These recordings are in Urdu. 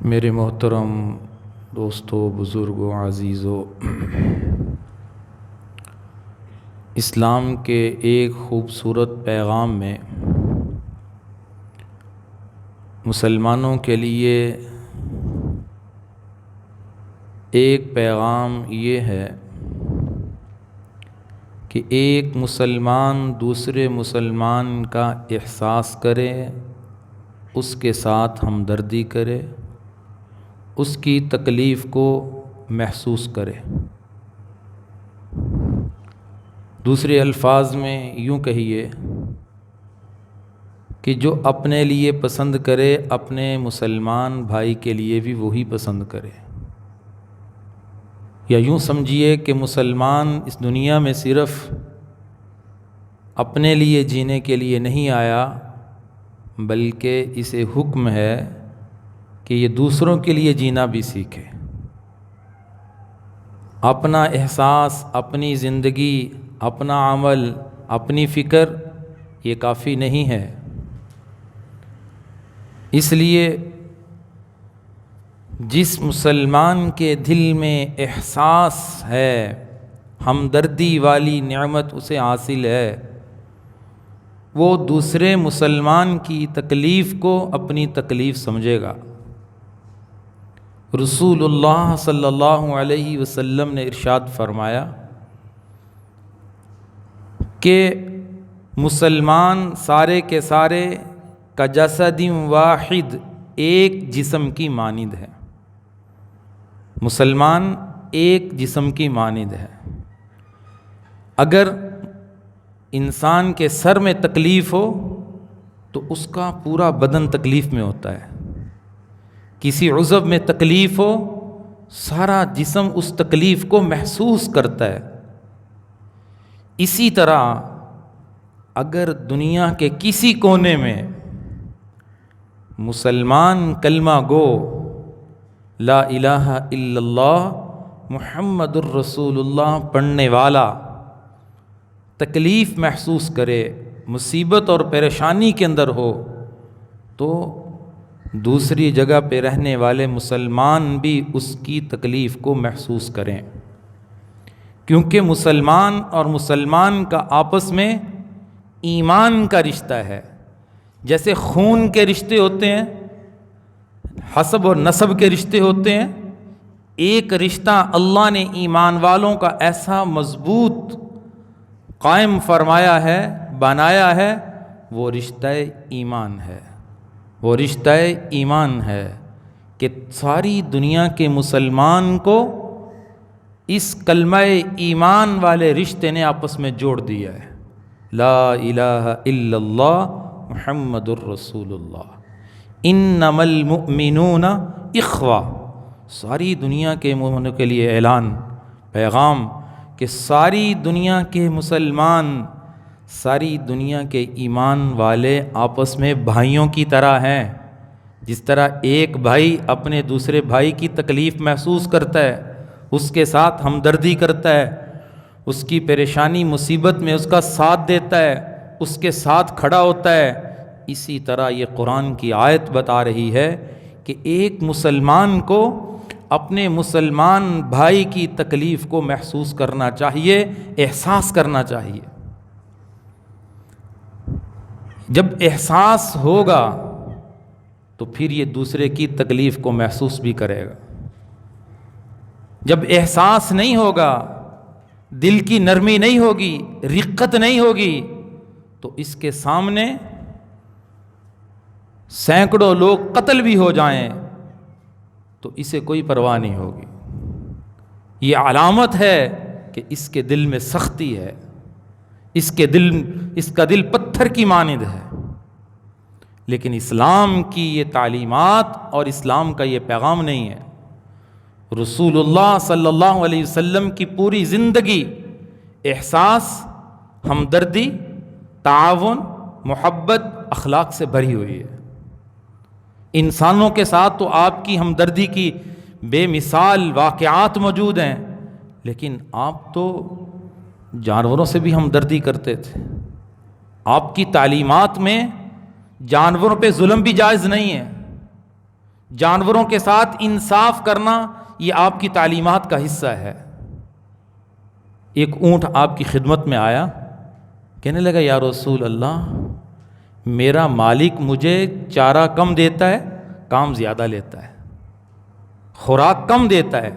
میرے محترم دوستو، بزرگوں، عزیزوں، اسلام کے ایک خوبصورت پیغام میں مسلمانوں کے لیے ایک پیغام یہ ہے کہ ایک مسلمان دوسرے مسلمان کا احساس کرے، اس کے ساتھ ہمدردی کرے، اس کی تکلیف کو محسوس کرے۔ دوسرے الفاظ میں یوں کہیے کہ جو اپنے لیے پسند کرے اپنے مسلمان بھائی کے لیے بھی وہی پسند کرے، یا یوں سمجھیے کہ مسلمان اس دنیا میں صرف اپنے لیے جینے کے لیے نہیں آیا، بلکہ اسے حکم ہے کہ یہ دوسروں کے لیے جینا بھی سیکھے۔ اپنا احساس، اپنی زندگی، اپنا عمل، اپنی فکر یہ کافی نہیں ہے۔ اس لیے جس مسلمان کے دل میں احساس ہے، ہمدردی والی نعمت اسے حاصل ہے، وہ دوسرے مسلمان کی تکلیف کو اپنی تکلیف سمجھے گا۔ رسول اللہ صلی اللہ علیہ وسلم نے ارشاد فرمایا کہ مسلمان سارے کے سارے کجسد واحد، ایک جسم کی مانند ہے۔ مسلمان ایک جسم کی مانند ہے۔ اگر انسان کے سر میں تکلیف ہو تو اس کا پورا بدن تکلیف میں ہوتا ہے۔ کسی عضو میں تکلیف ہو، سارا جسم اس تکلیف کو محسوس کرتا ہے۔ اسی طرح اگر دنیا کے کسی کونے میں مسلمان کلمہ گو، لا الہ الا اللہ محمد الرسول اللہ پڑھنے والا تکلیف محسوس کرے، مصیبت اور پریشانی کے اندر ہو، تو دوسری جگہ پہ رہنے والے مسلمان بھی اس کی تکلیف کو محسوس کریں، کیونکہ مسلمان اور مسلمان کا آپس میں ایمان کا رشتہ ہے۔ جیسے خون کے رشتے ہوتے ہیں، حسب اور نسب کے رشتے ہوتے ہیں، ایک رشتہ اللہ نے ایمان والوں کا ایسا مضبوط قائم فرمایا ہے، بنایا ہے، وہ رشتہ ایمان ہے۔ وہ رشتہ ایمان ہے کہ ساری دنیا کے مسلمان کو اس کلمہ ایمان والے رشتے نے آپس میں جوڑ دیا ہے۔ لا الہ الا اللہ محمد الرسول اللہ، انما المؤمنون اخوہ۔ ساری دنیا کے مومنوں کے لیے اعلان، پیغام کہ ساری دنیا کے مسلمان، ساری دنیا کے ایمان والے آپس میں بھائیوں کی طرح ہیں۔ جس طرح ایک بھائی اپنے دوسرے بھائی کی تکلیف محسوس کرتا ہے، اس کے ساتھ ہمدردی کرتا ہے، اس کی پریشانی مصیبت میں اس کا ساتھ دیتا ہے، اس کے ساتھ کھڑا ہوتا ہے، اسی طرح یہ قرآن کی آیت بتا رہی ہے کہ ایک مسلمان کو اپنے مسلمان بھائی کی تکلیف کو محسوس کرنا چاہیے، احساس کرنا چاہیے۔ جب احساس ہوگا تو پھر یہ دوسرے کی تکلیف کو محسوس بھی کرے گا۔ جب احساس نہیں ہوگا، دل کی نرمی نہیں ہوگی، رقت نہیں ہوگی، تو اس کے سامنے سینکڑوں لوگ قتل بھی ہو جائیں تو اسے کوئی پرواہ نہیں ہوگی۔ یہ علامت ہے کہ اس کے دل میں سختی ہے، اس کا دل پتھر کی مانند ہے۔ لیکن اسلام کی یہ تعلیمات اور اسلام کا یہ پیغام نہیں ہے۔ رسول اللہ صلی اللہ علیہ وسلم کی پوری زندگی احساس، ہمدردی، تعاون، محبت، اخلاق سے بھری ہوئی ہے۔ انسانوں کے ساتھ تو آپ کی ہمدردی کی بے مثال واقعات موجود ہیں، لیکن آپ تو جانوروں سے بھی ہمدردی کرتے تھے۔ آپ کی تعلیمات میں جانوروں پہ ظلم بھی جائز نہیں ہے۔ جانوروں کے ساتھ انصاف کرنا یہ آپ کی تعلیمات کا حصہ ہے۔ ایک اونٹ آپ کی خدمت میں آیا، کہنے لگا یا رسول اللہ، میرا مالک مجھے چارہ کم دیتا ہے، کام زیادہ لیتا ہے، خوراک کم دیتا ہے۔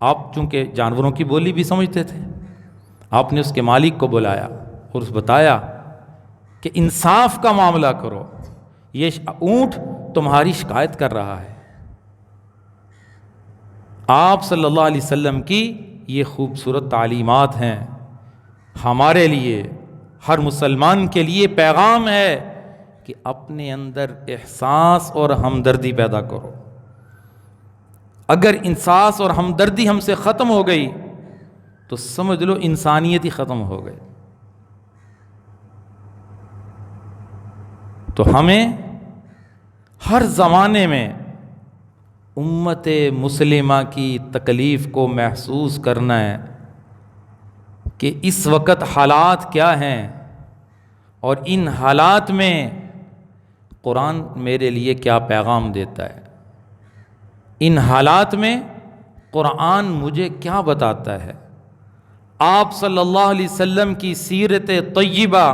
آپ چونکہ جانوروں کی بولی بھی سمجھتے تھے، آپ نے اس کے مالک کو بلایا اور اس بتایا کہ انصاف کا معاملہ کرو، یہ اونٹ تمہاری شکایت کر رہا ہے۔ آپ صلی اللہ علیہ وسلم کی یہ خوبصورت تعلیمات ہیں، ہمارے لیے، ہر مسلمان کے لیے پیغام ہے کہ اپنے اندر احساس اور ہمدردی پیدا کرو۔ اگر احساس اور ہمدردی ہم سے ختم ہو گئی تو سمجھ لو انسانیت ہی ختم ہو گئی۔ تو ہمیں ہر زمانے میں امت مسلمہ کی تکلیف کو محسوس کرنا ہے کہ اس وقت حالات کیا ہیں، اور ان حالات میں قرآن میرے لیے کیا پیغام دیتا ہے، ان حالات میں قرآن مجھے کیا بتاتا ہے، آپ صلی اللہ علیہ وسلم کی سیرت طیبہ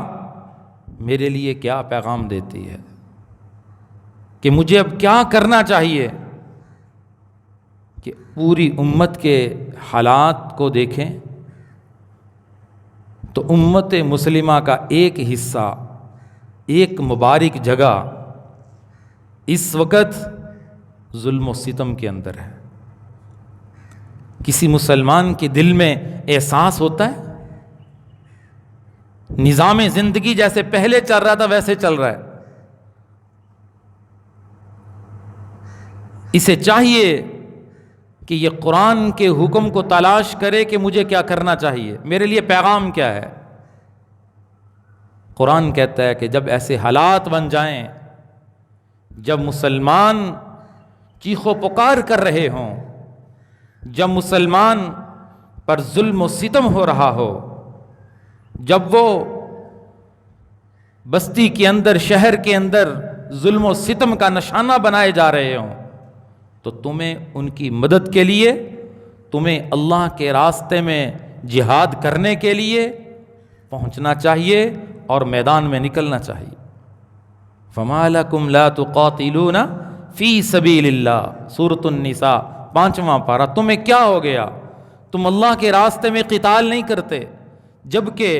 میرے لیے کیا پیغام دیتی ہے کہ مجھے اب کیا کرنا چاہیے۔ کہ پوری امت کے حالات کو دیکھیں تو امت مسلمہ کا ایک حصہ، ایک مبارک جگہ اس وقت ظلم و ستم کے اندر ہے۔ کسی مسلمان کے دل میں احساس ہوتا ہے نظام زندگی جیسے پہلے چل رہا تھا ویسے چل رہا ہے؟ اسے چاہیے کہ یہ قرآن کے حکم کو تلاش کرے کہ مجھے کیا کرنا چاہیے، میرے لیے پیغام کیا ہے۔ قرآن کہتا ہے کہ جب ایسے حالات بن جائیں، جب مسلمان چیخ و پکار کر رہے ہوں، جب مسلمان پر ظلم و ستم ہو رہا ہو، جب وہ بستی کے اندر، شہر کے اندر ظلم و ستم کا نشانہ بنائے جا رہے ہوں، تو تمہیں ان کی مدد کے لیے، تمہیں اللہ کے راستے میں جہاد کرنے کے لیے پہنچنا چاہیے اور میدان میں نکلنا چاہیے۔ فَمَا لَكُمْ لَا تُقَاتِلُونَ فِي سَبِيلِ اللَّهِ سورۃ النساء 5واں پارہ۔ تمہیں کیا ہو گیا؟ تم اللہ کے راستے میں قتال نہیں کرتے، جبکہ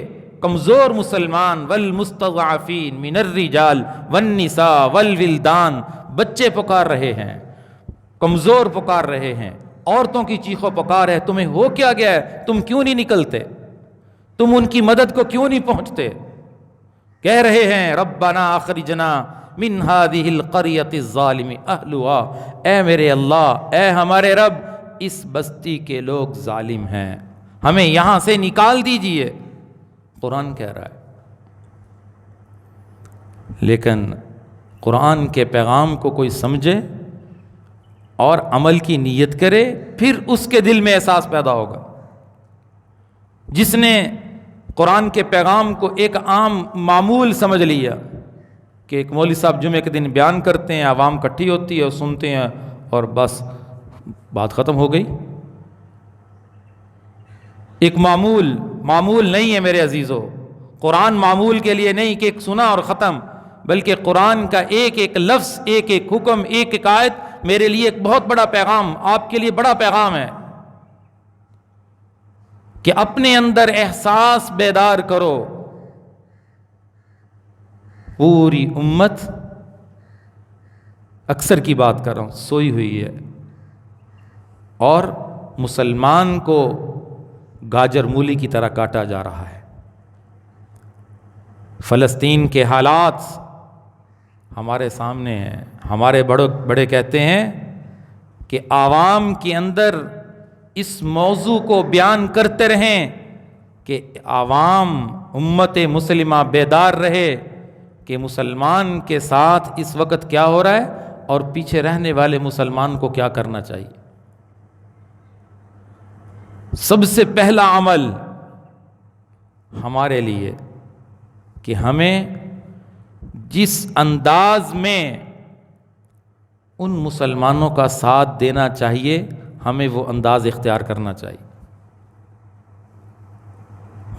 کمزور مسلمان والمستضعفین من الرجال والنساء والولدان، بچے پکار رہے ہیں، کمزور پکار رہے ہیں، عورتوں کی چیخ و پکار ہے، تمہیں ہو کیا گیا ہے؟ تم کیوں نہیں نکلتے؟ تم ان کی مدد کو کیوں نہیں پہنچتے؟ کہہ رہے ہیں ربنا اخرجنا من هذه القرية الظالم اهلها، اے میرے اللہ، اے ہمارے رب، اس بستی کے لوگ ظالم ہیں، ہمیں یہاں سے نکال دیجئے۔ قرآن کہہ رہا ہے۔ لیکن قرآن کے پیغام کو کوئی سمجھے اور عمل کی نیت کرے، پھر اس کے دل میں احساس پیدا ہوگا۔ جس نے قرآن کے پیغام کو ایک عام معمول سمجھ لیا کہ ایک مولوی صاحب جمعے کے دن بیان کرتے ہیں، عوام اکٹھی ہوتی ہے اور سنتے ہیں اور بس بات ختم ہو گئی، ایک معمول نہیں ہے میرے عزیزو۔ قرآن معمول کے لیے نہیں کہ ایک سنا اور ختم، بلکہ قرآن کا ایک ایک لفظ، ایک ایک حکم، ایک ایک آیت میرے لیے ایک بہت بڑا پیغام، آپ کے لیے بڑا پیغام ہے کہ اپنے اندر احساس بیدار کرو۔ پوری امت، اکثر کی بات کر رہا ہوں، سوئی ہوئی ہے اور مسلمان کو گاجر مولی کی طرح کاٹا جا رہا ہے۔ فلسطین کے حالات ہمارے سامنے ہیں۔ ہمارے بڑے کہتے ہیں کہ عوام کے اندر اس موضوع کو بیان کرتے رہیں کہ عوام، امت مسلمہ بیدار رہے کہ مسلمان کے ساتھ اس وقت کیا ہو رہا ہے اور پیچھے رہنے والے مسلمان کو کیا کرنا چاہیے۔ سب سے پہلا عمل ہمارے لیے کہ ہمیں جس انداز میں ان مسلمانوں کا ساتھ دینا چاہیے، ہمیں وہ انداز اختیار کرنا چاہیے،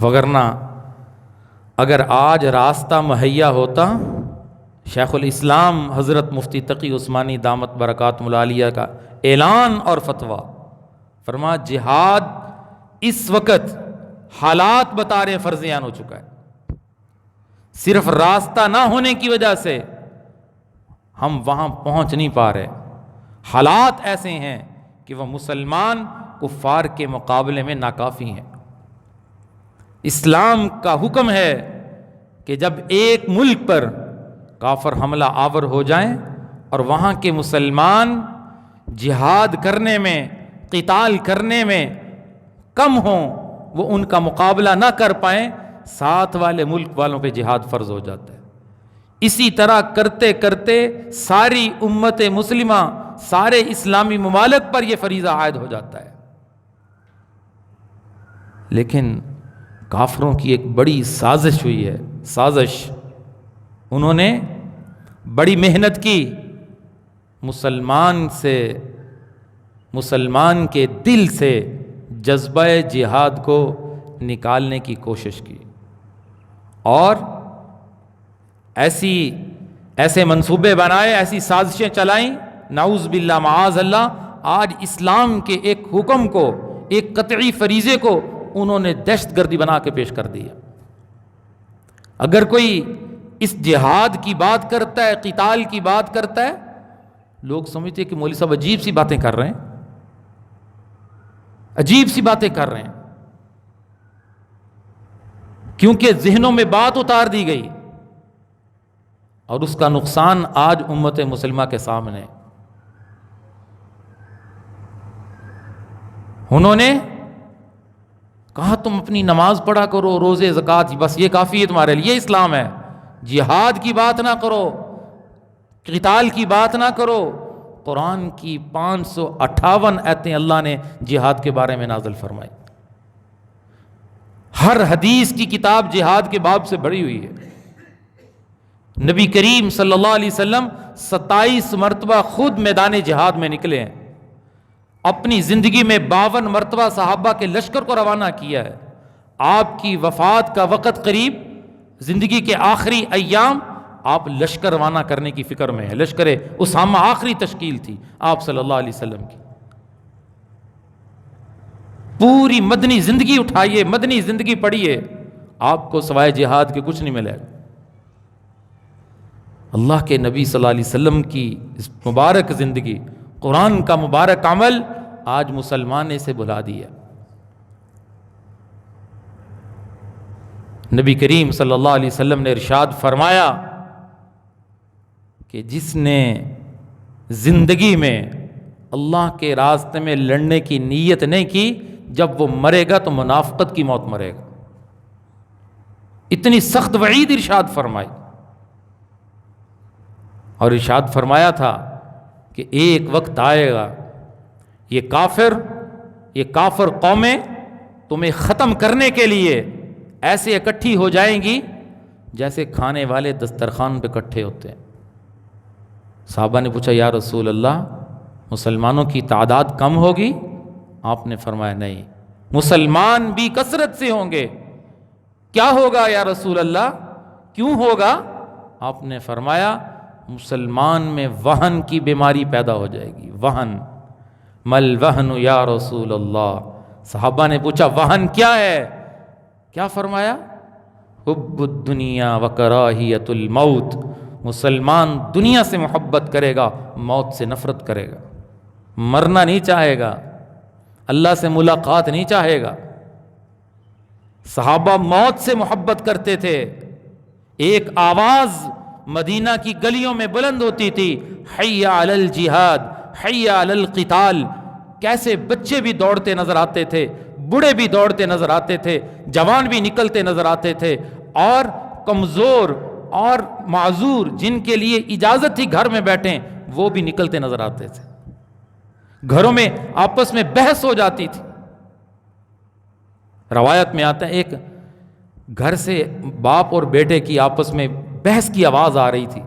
وگرنہ اگر آج راستہ مہیا ہوتا، شیخ الاسلام حضرت مفتی تقی عثمانی دامت برکاتہم العالیہ کا اعلان اور فتویٰ، فرما جہاد اس وقت حالات بتا رہے فرض عین ہو چکا ہے، صرف راستہ نہ ہونے کی وجہ سے ہم وہاں پہنچ نہیں پا رہے، حالات ایسے ہیں کہ وہ مسلمان کفار کے مقابلے میں ناکافی ہیں۔ اسلام کا حکم ہے کہ جب ایک ملک پر کافر حملہ آور ہو جائیں اور وہاں کے مسلمان جہاد کرنے میں، قتال کرنے میں کم ہوں، وہ ان کا مقابلہ نہ کر پائیں، ساتھ والے ملک والوں پہ جہاد فرض ہو جاتا ہے۔ اسی طرح کرتے کرتے ساری امت مسلمہ، سارے اسلامی ممالک پر یہ فریضہ عائد ہو جاتا ہے۔ لیکن کافروں کی ایک بڑی سازش ہوئی ہے، سازش، انہوں نے بڑی محنت کی، مسلمان کے دل سے جذبہ جہاد کو نکالنے کی کوشش کی، اور ایسے منصوبے بنائے، ایسی سازشیں چلائیں، نعوذ باللہ معاذ اللہ، آج اسلام کے ایک حکم کو، ایک قطعی فریضے کو انہوں نے دہشت گردی بنا کے پیش کر دیا۔ اگر کوئی اس جہاد کی بات کرتا ہے، قتال کی بات کرتا ہے، لوگ سمجھتے ہیں کہ مولوی صاحب عجیب سی باتیں کر رہے ہیں، عجیب سی باتیں کر رہے ہیں، کیونکہ ذہنوں میں بات اتار دی گئی، اور اس کا نقصان آج امت مسلمہ کے سامنے۔ انہوں نے کہا تم اپنی نماز پڑھا کرو، روزے زکوٰۃ، بس یہ کافی ہے تمہارے لیے، یہ اسلام ہے، جہاد کی بات نہ کرو، قتال کی بات نہ کرو۔ قرآن کی 558 آیتیں اللہ نے جہاد کے بارے میں نازل فرمائی، ہر حدیث کی کتاب جہاد کے باب سے بھری ہوئی ہے۔ نبی کریم صلی اللہ علیہ وسلم 27 مرتبہ خود میدان جہاد میں نکلے ہیں، اپنی زندگی میں 52 مرتبہ صحابہ کے لشکر کو روانہ کیا ہے۔ آپ کی وفات کا وقت قریب، زندگی کے آخری ایام آپ لشکر روانہ کرنے کی فکر میں ہے۔ لشکر اسامہ آخری تشکیل تھی آپ صلی اللہ علیہ وسلم کی۔ پوری مدنی زندگی اٹھائیے، مدنی زندگی پڑھیے، آپ کو سوائے جہاد کے کچھ نہیں ملے گا۔ اللہ کے نبی صلی اللہ علیہ وسلم کی اس مبارک زندگی، قرآن کا مبارک عمل آج مسلمان نے اسے بھلا دیا۔ نبی کریم صلی اللہ علیہ وسلم نے ارشاد فرمایا کہ جس نے زندگی میں اللہ کے راستے میں لڑنے کی نیت نہیں کی، جب وہ مرے گا تو منافقت کی موت مرے گا۔ اتنی سخت وعید ارشاد فرمائی، اور ارشاد فرمایا تھا کہ ایک وقت آئے گا، یہ کافر قومیں تمہیں ختم کرنے کے لیے ایسے اکٹھی ہو جائیں گی جیسے کھانے والے دسترخوان پہ اکٹھے ہوتے ہیں۔ صحابہ نے پوچھا یا رسول اللہ، مسلمانوں کی تعداد کم ہوگی؟ آپ نے فرمایا نہیں، مسلمان بھی کثرت سے ہوں گے۔ کیا ہوگا یا رسول اللہ، کیوں ہوگا؟ آپ نے فرمایا مسلمان میں وہن کی بیماری پیدا ہو جائے گی۔ وہن، مل وہن یا رسول اللہ۔ صحابہ نے پوچھا وہن کیا ہے؟ کیا فرمایا؟ حب الدنیا وکراہیت الموت، مسلمان دنیا سے محبت کرے گا، موت سے نفرت کرے گا، مرنا نہیں چاہے گا، اللہ سے ملاقات نہیں چاہے گا۔ صحابہ موت سے محبت کرتے تھے۔ ایک آواز مدینہ کی گلیوں میں بلند ہوتی تھی، حی علی الجہاد، حی علی القتال۔ کیسے بچے بھی دوڑتے نظر آتے تھے، بوڑھے بھی دوڑتے نظر آتے تھے، جوان بھی نکلتے نظر آتے تھے، اور کمزور اور معذور جن کے لیے اجازت تھی گھر میں بیٹھیں وہ بھی نکلتے نظر آتے تھے۔ گھروں میں آپس میں بحث ہو جاتی تھی۔ روایت میں آتا ہے ایک گھر سے باپ اور بیٹے کی آپس میں بحث کی آواز آ رہی تھی۔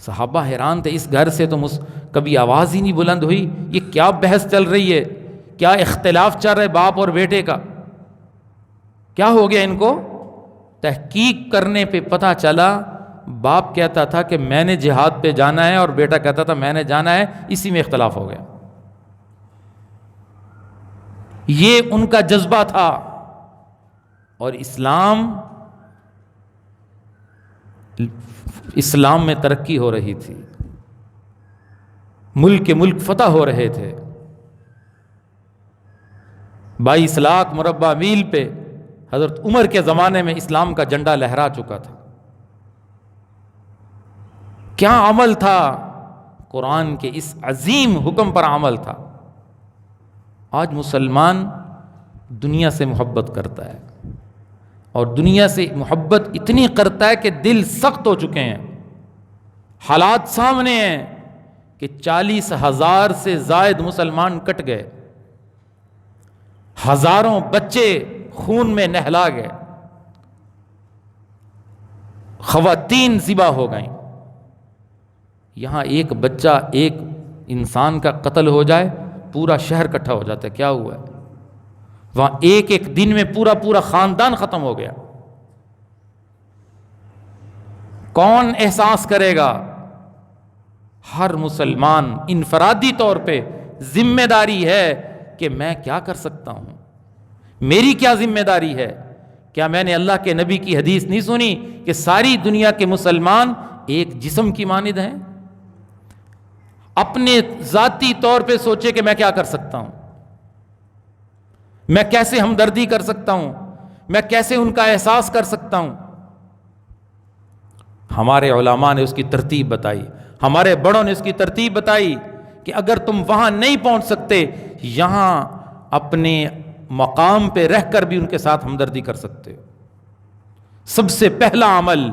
صحابہ حیران تھے، اس گھر سے تو کبھی آواز ہی نہیں بلند ہوئی، یہ کیا بحث چل رہی ہے، کیا اختلاف چل رہا ہے باپ اور بیٹے کا، کیا ہو گیا ان کو؟ تحقیق کرنے پہ پتہ چلا باپ کہتا تھا کہ میں نے جہاد پہ جانا ہے اور بیٹا کہتا تھا میں نے جانا ہے، اسی میں اختلاف ہو گیا۔ یہ ان کا جذبہ تھا، اور اسلام میں ترقی ہو رہی تھی، ملک کے ملک فتح ہو رہے تھے، 22 لاکھ مربع میل پہ حضرت عمر کے زمانے میں اسلام کا جھنڈا لہرا چکا تھا۔ کیا عمل تھا؟ قرآن کے اس عظیم حکم پر عمل تھا۔ آج مسلمان دنیا سے محبت کرتا ہے، اور دنیا سے محبت اتنی کرتا ہے کہ دل سخت ہو چکے ہیں، حالات سامنے ہیں کہ 40,000 سے زائد مسلمان کٹ گئے، ہزاروں بچے خون میں نہلا گئے، خواتین ذبح ہو گئیں۔ یہاں ایک بچہ، ایک انسان کا قتل ہو جائے پورا شہر اکٹھا ہو جاتا ہے، کیا ہوا ہے؟ وہاں ایک ایک دن میں پورا خاندان ختم ہو گیا۔ کون احساس کرے گا؟ ہر مسلمان انفرادی طور پہ ذمہ داری ہے کہ میں کیا کر سکتا ہوں، میری کیا ذمہ داری ہے؟ کیا میں نے اللہ کے نبی کی حدیث نہیں سنی کہ ساری دنیا کے مسلمان ایک جسم کی مانند ہیں؟ اپنے ذاتی طور پہ سوچے کہ میں کیا کر سکتا ہوں، میں کیسے ہمدردی کر سکتا ہوں، میں کیسے ان کا احساس کر سکتا ہوں۔ ہمارے علماء نے اس کی ترتیب بتائی، ہمارے بڑوں نے اس کی ترتیب بتائی کہ اگر تم وہاں نہیں پہنچ سکتے، یہاں اپنے مقام پہ رہ کر بھی ان کے ساتھ ہمدردی کر سکتے ہو۔ سب سے پہلا عمل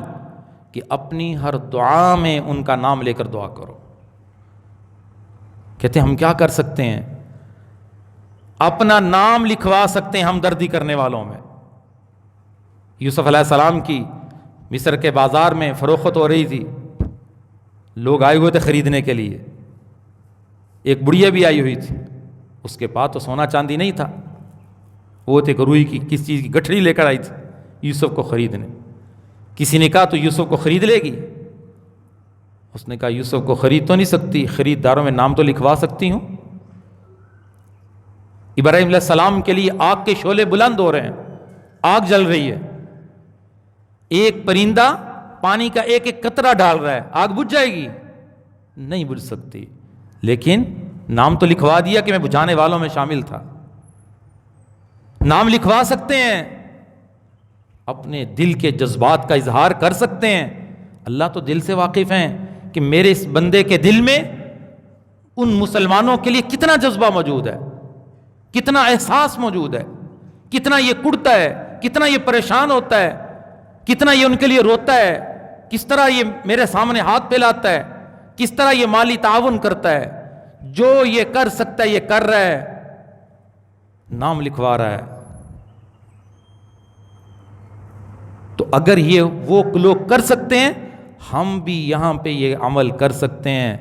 کہ اپنی ہر دعا میں ان کا نام لے کر دعا کرو۔ کہتے ہیں ہم کیا کر سکتے ہیں؟ اپنا نام لکھوا سکتے ہیں ہمدردی کرنے والوں میں۔ یوسف علیہ السلام کی مصر کے بازار میں فروخت ہو رہی تھی، لوگ آئے ہوئے تھے خریدنے کے لیے، ایک بڑھیا بھی آئی ہوئی تھی، اس کے پاس تو سونا چاندی نہیں تھا، وہ تھے روئی کی کس چیز کی گٹھڑی لے کر آئی تھی یوسف کو خریدنے۔ کسی نے کہا تو یوسف کو خرید لے گی؟ اس نے کہا یوسف کو خرید تو نہیں سکتی، خریداروں میں نام تو لکھوا سکتی ہوں۔ ابراہیم علیہ السلام کے لیے آگ کے شعلے بلند ہو رہے ہیں، آگ جل رہی ہے، ایک پرندہ پانی کا ایک ایک قطرہ ڈال رہا ہے، آگ بجھ جائے گی؟ نہیں بجھ سکتی، لیکن نام تو لکھوا دیا کہ میں بجھانے والوں میں شامل تھا۔ نام لکھوا سکتے ہیں، اپنے دل کے جذبات کا اظہار کر سکتے ہیں۔ اللہ تو دل سے واقف ہیں کہ میرے اس بندے کے دل میں ان مسلمانوں کے لیے کتنا جذبہ موجود ہے، کتنا احساس موجود ہے، کتنا یہ کڑتا ہے، کتنا یہ پریشان ہوتا ہے، کتنا یہ ان کے لیے روتا ہے، کس طرح یہ میرے سامنے ہاتھ پھیلاتا ہے، کس طرح یہ مالی تعاون کرتا ہے، جو یہ کر سکتا ہے یہ کر رہا ہے، نام لکھوا رہا ہے۔ تو اگر یہ وہ لوگ کر سکتے ہیں، ہم بھی یہاں پہ یہ عمل کر سکتے ہیں۔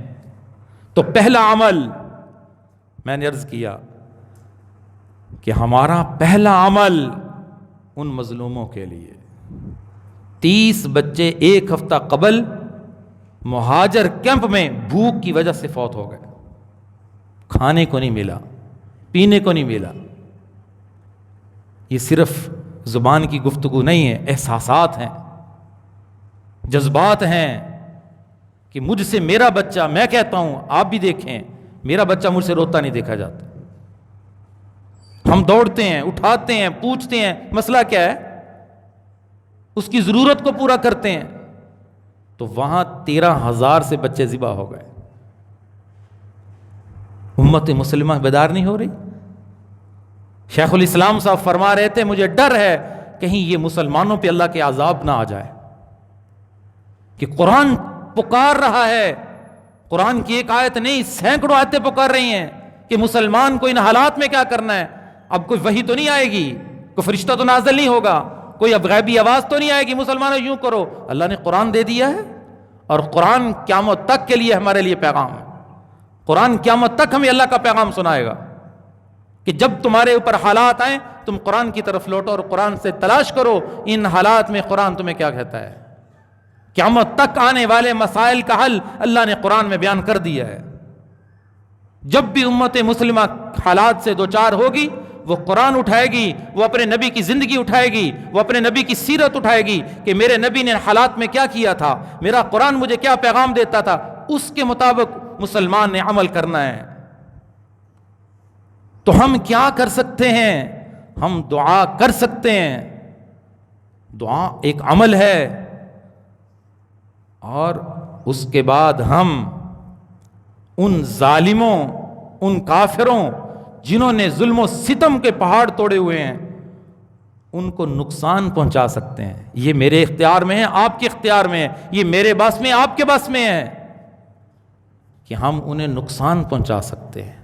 تو پہلا عمل میں نے عرض کیا کہ ہمارا پہلا عمل ان مظلوموں کے لیے، 30 بچے ایک ہفتہ قبل مہاجر کیمپ میں بھوک کی وجہ سے فوت ہو گئے، کھانے کو نہیں ملا، پینے کو نہیں ملا۔ یہ صرف زبان کی گفتگو نہیں ہے، احساسات ہیں، جذبات ہیں کہ مجھ سے میرا بچہ، میں کہتا ہوں آپ بھی دیکھیں، میرا بچہ مجھ سے روتا نہیں دیکھا جاتا۔ ہم دوڑتے ہیں، اٹھاتے ہیں، پوچھتے ہیں مسئلہ کیا ہے، اس کی ضرورت کو پورا کرتے ہیں۔ تو وہاں 13,000 سے بچے ذبح ہو گئے۔ امت مسلمہ بیدار نہیں ہو رہی۔ شیخ الاسلام صاحب فرما رہے تھے مجھے ڈر ہے کہیں یہ مسلمانوں پہ اللہ کے عذاب نہ آ جائے، کہ قرآن پکار رہا ہے، قرآن کی ایک آیت نہیں سینکڑوں آیتیں پکار رہی ہیں کہ مسلمان کو ان حالات میں کیا کرنا ہے۔ اب کوئی وحی تو نہیں آئے گی، کوئی فرشتہ تو نازل نہیں ہوگا، کوئی اب غیبی آواز تو نہیں آئے گی مسلمانوں یوں کرو، اللہ نے قرآن دے دیا ہے، اور قرآن قیامت تک کے لیے ہمارے لیے پیغام ہے. قرآن قیامت تک ہمیں اللہ کا پیغام سنائے گا کہ جب تمہارے اوپر حالات آئیں تم قرآن کی طرف لوٹو اور قرآن سے تلاش کرو ان حالات میں قرآن تمہیں کیا کہتا ہے. قیامت تک آنے والے مسائل کا حل اللہ نے قرآن میں بیان کر دیا ہے. جب بھی امت مسلمہ حالات سے دوچار ہوگی وہ قرآن اٹھائے گی, وہ اپنے نبی کی زندگی اٹھائے گی, وہ اپنے نبی کی سیرت اٹھائے گی کہ میرے نبی نے حالات میں کیا کیا تھا, میرا قرآن مجھے کیا پیغام دیتا تھا, اس کے مطابق مسلمان نے عمل کرنا ہے. تو ہم کیا کر سکتے ہیں؟ ہم دعا کر سکتے ہیں. دعا ایک عمل ہے, اور اس کے بعد ہم ان ظالموں, ان کافروں جنہوں نے ظلم و ستم کے پہاڑ توڑے ہوئے ہیں, ان کو نقصان پہنچا سکتے ہیں. یہ میرے اختیار میں ہے, آپ کے اختیار میں ہے, یہ میرے بس میں, آپ کے بس میں ہے کہ ہم انہیں نقصان پہنچا سکتے ہیں.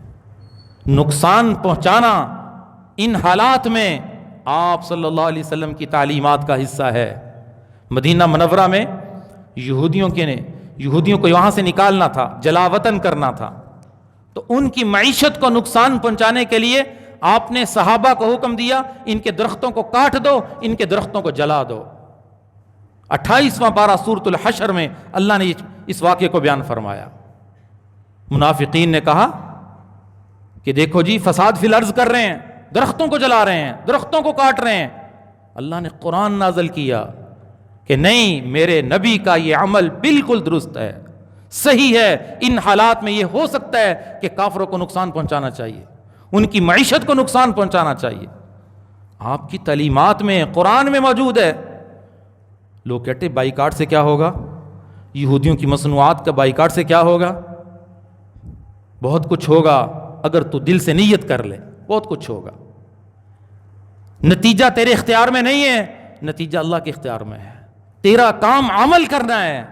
نقصان پہنچانا ان حالات میں آپ صلی اللہ علیہ وسلم کی تعلیمات کا حصہ ہے. مدینہ منورہ میں یہودیوں کو یہاں سے نکالنا تھا, جلا وطن کرنا تھا, تو ان کی معیشت کو نقصان پہنچانے کے لیے آپ نے صحابہ کو حکم دیا ان کے درختوں کو کاٹ دو, ان کے درختوں کو جلا دو. 28واں پارہ سورۃ الحشر میں اللہ نے اس واقعے کو بیان فرمایا. منافقین نے کہا کہ دیکھو جی فساد فی الارض کر رہے ہیں, درختوں کو جلا رہے ہیں, درختوں کو کاٹ رہے ہیں. اللہ نے قرآن نازل کیا کہ نہیں, میرے نبی کا یہ عمل بالکل درست ہے, صحیح ہے. ان حالات میں یہ ہو سکتا ہے کہ کافروں کو نقصان پہنچانا چاہیے, ان کی معیشت کو نقصان پہنچانا چاہیے. آپ کی تعلیمات میں, قرآن میں موجود ہے. لوگ کہتے بائیکاٹ سے کیا ہوگا, یہودیوں کی مصنوعات کا بائیکاٹ سے کیا ہوگا؟ بہت کچھ ہوگا اگر تو دل سے نیت کر لے, بہت کچھ ہوگا. نتیجہ تیرے اختیار میں نہیں ہے, نتیجہ اللہ کے اختیار میں ہے. تیرا کام عمل کرنا ہے,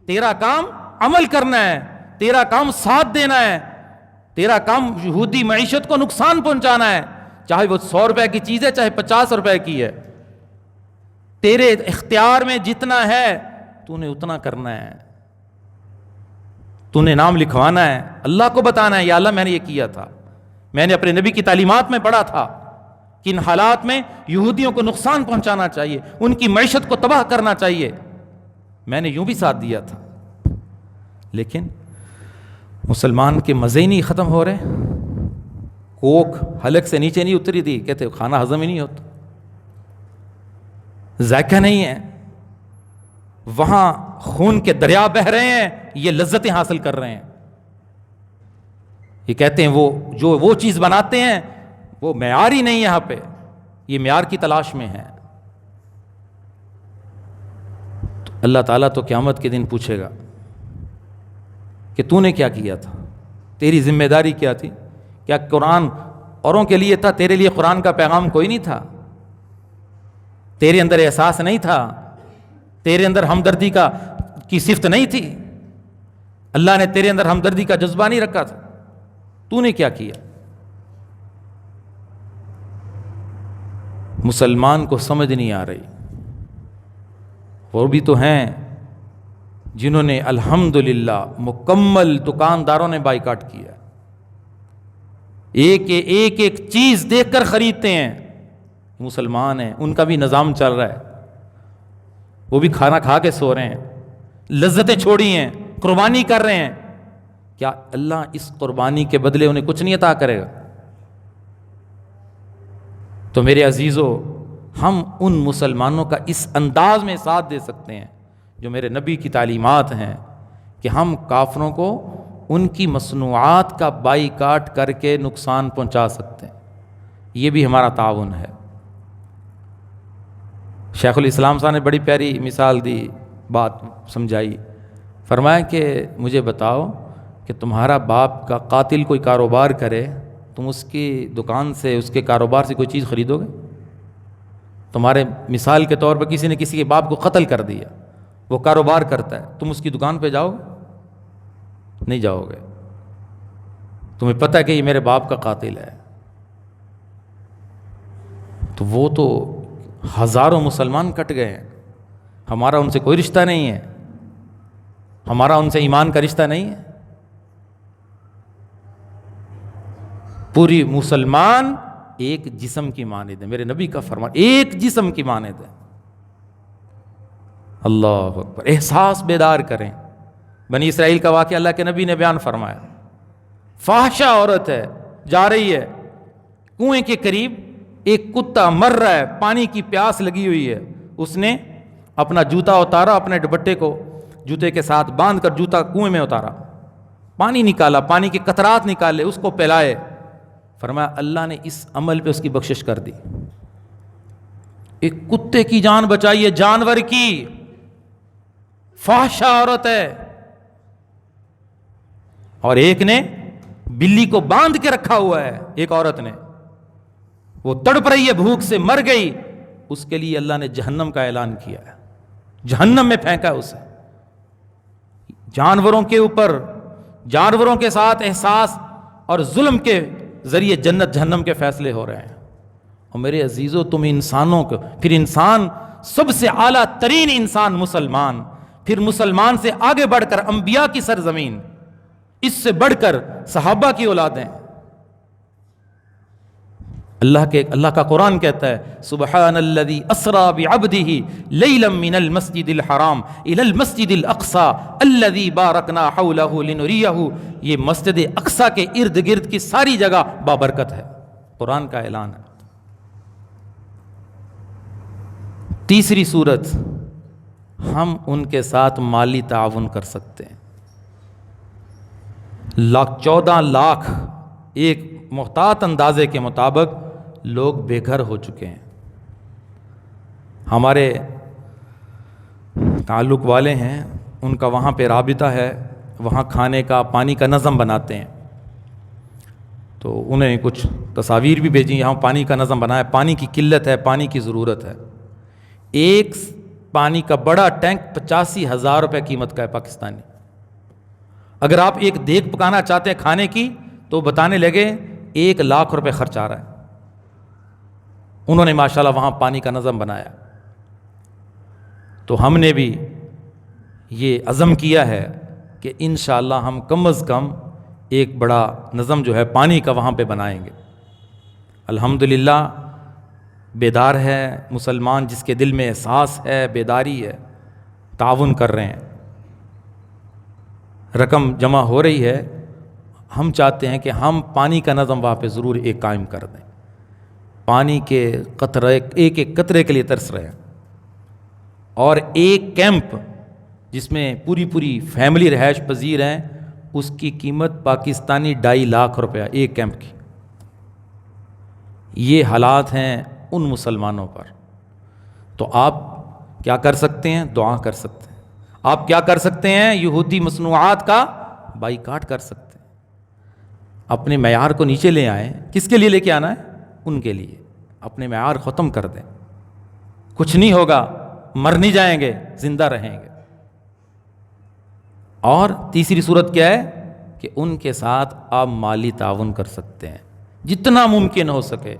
تیرا کام عمل کرنا ہے, تیرا کام ساتھ دینا ہے, تیرا کام یہودی معیشت کو نقصان پہنچانا ہے, چاہے وہ 100 روپے کی چیز ہے چاہے 50 روپے کی ہے. تیرے اختیار میں جتنا ہے تو نے اتنا کرنا ہے. تو نے نام لکھوانا ہے, اللہ کو بتانا ہے یا اللہ میں نے یہ کیا تھا, میں نے اپنے نبی کی تعلیمات میں پڑھا تھا کہ ان حالات میں یہودیوں کو نقصان پہنچانا چاہیے, ان کی معیشت کو تباہ کرنا چاہیے, میں نے یوں بھی ساتھ دیا تھا. لیکن مسلمان کے مزے ہی نہیں ختم ہو رہے. کوک حلق سے نیچے نہیں اتری تھی, کہتے کھانا ہضم ہی نہیں ہوتا, ذائقہ نہیں ہے. وہاں خون کے دریا بہہ رہے ہیں, یہ لذتیں حاصل کر رہے ہیں. یہ کہتے ہیں وہ چیز بناتے ہیں وہ معیار ہی نہیں ہے, یہاں پہ یہ معیار کی تلاش میں ہے. تو اللہ تعالیٰ تو قیامت کے دن پوچھے گا کہ تو نے کیا کیا تھا, تیری ذمہ داری کیا تھی؟ کیا قرآن اوروں کے لیے تھا, تیرے لیے قرآن کا پیغام کوئی نہیں تھا؟ تیرے اندر احساس نہیں تھا, تیرے اندر ہمدردی کی صفت نہیں تھی, اللہ نے تیرے اندر ہمدردی کا جذبہ نہیں رکھا تھا, تو نے کیا کیا؟ مسلمان کو سمجھ نہیں آ رہی. وہ بھی تو ہیں جنہوں نے الحمدللہ مکمل دکانداروں نے بائیکاٹ کیا, ایک چیز دیکھ کر خریدتے ہیں. مسلمان ہیں, ان کا بھی نظام چل رہا ہے, وہ بھی کھانا کھا کے سو رہے ہیں, لذتیں چھوڑی ہیں, قربانی کر رہے ہیں. کیا اللہ اس قربانی کے بدلے انہیں کچھ نہیں عطا کرے گا؟ تو میرے عزیزو, ہم ان مسلمانوں کا اس انداز میں ساتھ دے سکتے ہیں جو میرے نبی کی تعلیمات ہیں کہ ہم کافروں کو ان کی مصنوعات کا بائیکاٹ کر کے نقصان پہنچا سکتے ہیں. یہ بھی ہمارا تعاون ہے. شیخ الاسلام صاحب نے بڑی پیاری مثال دی, بات سمجھائی. فرمایا کہ مجھے بتاؤ کہ تمہارا باپ کا قاتل کوئی کاروبار کرے, تم اس کی دکان سے, اس کے کاروبار سے کوئی چیز خریدو گے؟ تمہارے مثال کے طور پر کسی نے کسی کے باپ کو قتل کر دیا, وہ کاروبار کرتا ہے, تم اس کی دکان پہ جاؤ گے؟ نہیں جاؤ گے. تمہیں پتہ ہے کہ یہ میرے باپ کا قاتل ہے. تو وہ تو ہزاروں مسلمان کٹ گئے ہیں, ہمارا ان سے کوئی رشتہ نہیں ہے. ہمارا ان سے ایمان کا رشتہ نہیں ہے؟ پوری مسلمان ایک جسم کی مانند ہے، میرے نبی کا فرمان ایک جسم کی مانند ہے۔ اللہ اکبر، احساس بیدار کریں۔ بنی اسرائیل کا واقعہ اللہ کے نبی نے بیان فرمایا، فاحشہ عورت ہے، جا رہی ہے کنویں کے قریب، ایک کتا مر رہا ہے، پانی کی پیاس لگی ہوئی ہے، اس نے اپنا جوتا اتارا، اپنے دوپٹے کو جوتے کے ساتھ باندھ کر جوتا کنویں میں اتارا، پانی نکالا، پانی کے قطرات نکالے، اس کو پلائے، فرمایا اللہ نے اس عمل پہ اس کی بخشش کر دی۔ ایک کتے کی جان بچائی ہے، جانور کی، فاحشہ عورت ہے، اور ایک نے بلی کو باندھ کے رکھا ہوا ہے، ایک عورت نے، وہ تڑپ رہی ہے، بھوک سے مر گئی، اس کے لیے اللہ نے جہنم کا اعلان کیا ہے، جہنم میں پھینکا ہے اسے۔ جانوروں کے اوپر، جانوروں کے ساتھ احساس اور ظلم کے ذریعے جنت جہنم کے فیصلے ہو رہے ہیں۔ اور میرے عزیزو، تم انسانوں کو، پھر انسان سب سے اعلیٰ ترین انسان مسلمان، پھر مسلمان سے آگے بڑھ کر انبیاء کی سرزمین، اس سے بڑھ کر صحابہ کی اولادیں۔ اللہ کا قرآن کہتا ہے سبحان الذی اسری بعبدہ لیلا من المسجد الحرام الی المسجد الاقصی الذی بارکنا حولہ لنریہ، یہ مسجد اقصی کے ارد گرد کی ساری جگہ بابرکت ہے، قرآن کا اعلان ہے۔ تیسری صورت، ہم ان کے ساتھ مالی تعاون کر سکتے ہیں۔ 14 لاکھ ایک محتاط اندازے کے مطابق لوگ بے گھر ہو چکے ہیں۔ ہمارے تعلق والے ہیں، ان کا وہاں پہ رابطہ ہے، وہاں کھانے کا پانی کا نظم بناتے ہیں، تو انہیں کچھ تصاویر بھی بھیجی، یہاں پانی کا نظم بنایا، پانی کی قلت ہے، پانی کی ضرورت ہے۔ ایک پانی کا بڑا ٹینک 85,000 روپے قیمت کا ہے پاکستانی۔ اگر آپ ایک دیگ پکانا چاہتے ہیں کھانے کی تو بتانے لگے 1 لاکھ روپے خرچ آ رہا ہے۔ انہوں نے ماشاءاللہ وہاں پانی کا نظم بنایا، تو ہم نے بھی یہ عزم کیا ہے کہ انشاءاللہ ہم کم از کم ایک بڑا نظم جو ہے پانی کا وہاں پہ بنائیں گے۔ الحمدللہ بیدار ہے مسلمان، جس کے دل میں احساس ہے، بیداری ہے، تعاون کر رہے ہیں، رقم جمع ہو رہی ہے۔ ہم چاہتے ہیں کہ ہم پانی کا نظم وہاں پہ ضرور ایک قائم کر دیں، پانی کے قطرے، ایک ایک قطرے کے لیے ترس رہے ہیں۔ اور ایک کیمپ جس میں پوری فیملی رہائش پذیر ہیں، اس کی قیمت پاکستانی 2.5 لاکھ روپیہ ایک کیمپ کی۔ یہ حالات ہیں ان مسلمانوں پر، تو آپ کیا کر سکتے ہیں؟ دعا کر سکتے ہیں۔ آپ کیا کر سکتے ہیں؟ یہودی مصنوعات کا بائیکاٹ کر سکتے ہیں، اپنے معیار کو نیچے لے آئیں۔ کس کے لیے لے کے آنا ہے؟ ان کے لیے، اپنے معیار ختم کر دیں، کچھ نہیں ہوگا، مر نہیں جائیں گے، زندہ رہیں گے۔ اور تیسری صورت کیا ہے کہ ان کے ساتھ آپ مالی تعاون کر سکتے ہیں جتنا ممکن ہو سکے۔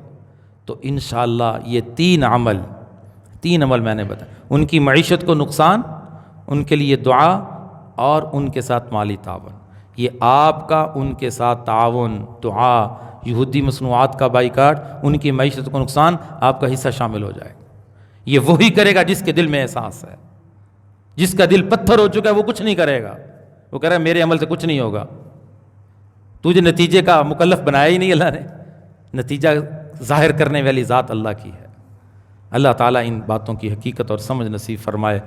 تو انشاءاللہ یہ 3 عمل میں نے بتایا، ان کی معیشت کو نقصان، ان کے لیے دعا، اور ان کے ساتھ مالی تعاون۔ یہ آپ کا ان کے ساتھ تعاون، دعا، یہودی مصنوعات کا بائیکاٹ، ان کی معیشت کو نقصان، آپ کا حصہ شامل ہو جائے گا۔ یہ وہی کرے گا جس کے دل میں احساس ہے۔ جس کا دل پتھر ہو چکا ہے وہ کچھ نہیں کرے گا، وہ کہہ رہا ہے میرے عمل سے کچھ نہیں ہوگا۔ تجھے نتیجے کا مکلف بنایا ہی نہیں اللہ نے، نتیجہ ظاہر کرنے والی ذات اللہ کی ہے۔ اللہ تعالیٰ ان باتوں کی حقیقت اور سمجھ نصیب فرمائے۔